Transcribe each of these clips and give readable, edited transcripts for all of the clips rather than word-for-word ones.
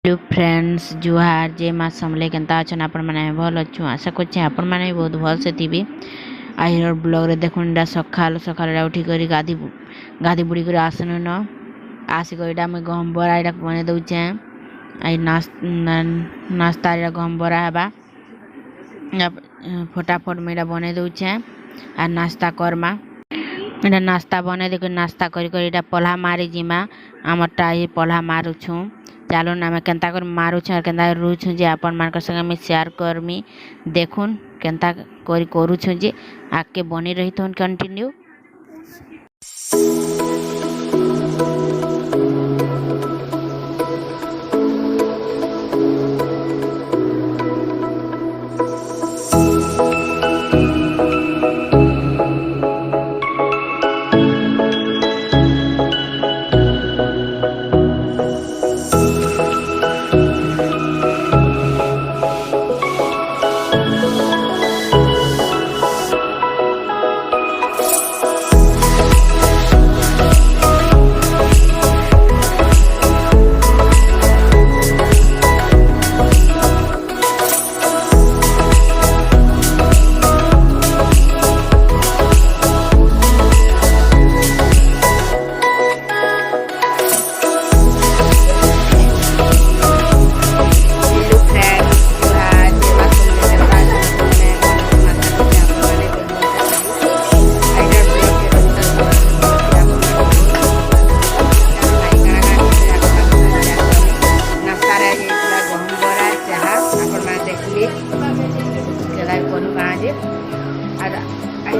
Hello friends जुहार जे माँ समले केनता अछन आपण माने भल अच्छु आशा करछे आपण माने बहुत भल से थिबे। आइर ब्लॉग रे देखुन डा सखाल सखाल उठी करी गाधी बुड़ी कर आसन न आसी करीडा मैं गहम बरा इडा बने दउछे। आई नाश्ता इडा गहम बरा हेबा फटाफट में इडा बने दउछे आ नाश्ता करमा इडा नाश्ता बने देखो नाश्ता करी करी इडा पल्हा मारी जिमा आमरटा ये पल्हा मारुछु। चलो ना मैं केनता कर मारुछु और केनता रुछु जे अपन मानकर संगे मैं शेयर करमी देखुन केनता करी करूछु जे आके बनी रही तो कंटिन्यू।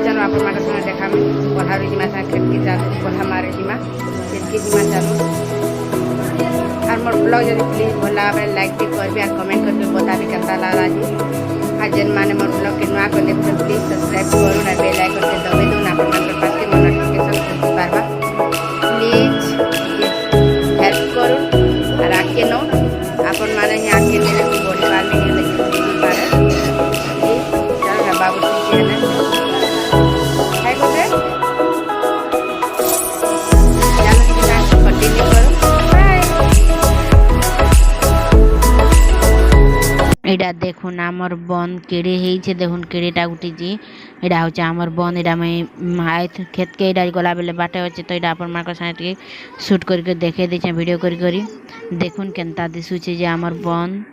चलो आप देखा पढ़ा जिमा खेत के चलो पढ़ा मारे जिमा खेत के जिमा चलो और मोर ब्लॉग जब प्लीज भल लगा लाइक भी करबी और कमेंट करके बताबी केनता लगा जी आ जेन माने मोर ब्लॉग के नुआ कर देखो प्लीज सब्सक्राइब करू ना बेल आइकन के दबे दो ना अपन पास के नोटिफिकेशन पहुंच पारबा प्लीज हेल्प करू और आके नो अपन माने यहाँ के मेरे बॉडी वाल में नहीं लगी पारे चलो ना बाबू चैनल एडा देखुन आमर बन केड़े हे देखुन केड़ेटा उठी एडा हूँ आमर बन एडा मैं खेत के एडा गला बेले बाटे अच्छे तो एडा अपन मार्क साथे शूट करके देखे दीचे वीडियो करी देखुन केनता दिशुचे जे आमर बन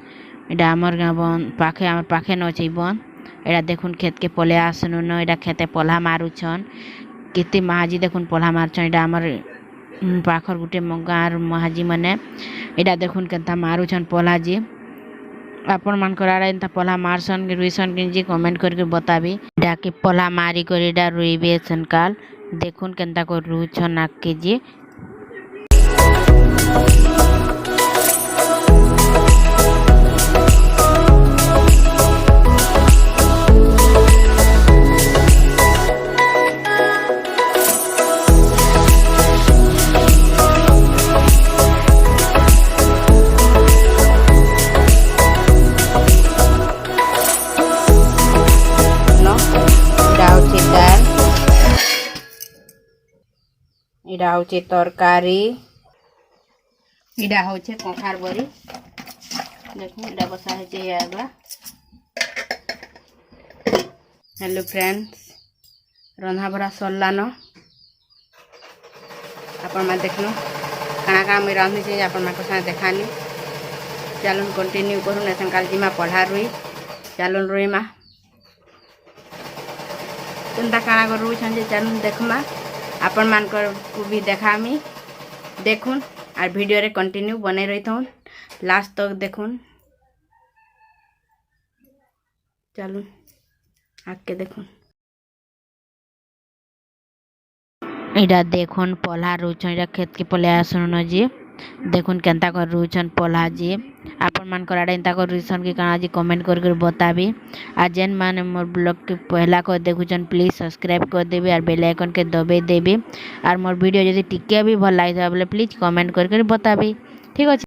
एडा आमर बन पाखे आमर पाखे न अच्छे बन एडा देखुन खेत के पले आसन न एडा खेते पल्हा मारुछन केते महाजी देखुन पल्हा मारुछन एडा आमर पाखर गुटे गाँर महाजी मने एडा देखुन केनता मारुछन पल्हा जी आपण मान कराड़ा इंता पल्हा मारसन रुईसन किंजी कमेंट करके बताबी डाके पल्हा मारी कर एडा रुईबे सनकाल देखुन केनता को रुछन नाक के जी इडा होचे तरकारी इडा होचे कखार बरी देखो इडा बसा है आगला। हेलो फ्रेंड्स रंधा बड़ा सरलान आपण मैं देखनु कहाँ कहाँ मुझे रांधि छे आपण मैं साथ देखानी चलो कंटिन्यू करूँ ऐसा काल जिमा पढ़ा रुई चलो रुई माँ चिंता काଣା कर रुई छे चलो देखमा आपण मान को भी देखामी देखुन और वीडियो रे कंटिन्यू बने रही था लास्ट तक देखुन चलो आके देखुन इडा देखुन पल्हा रुछन इडा खेत के पले आसन जी देखुन केनता कर रुछन पल्हा जी आपण मान कराड़ा इंता कर रुछन की काना जी कमेंट कर बताबी आ जेन माने मोर ब्लॉग के पहला कर देखुछन प्लीज सब्सक्राइब कर देबे और बेल आइकन के दबे देबे और मोर वीडियो यदि टिके भी भल लागे बोले प्लीज कमेंट कर बताबी ठीक है।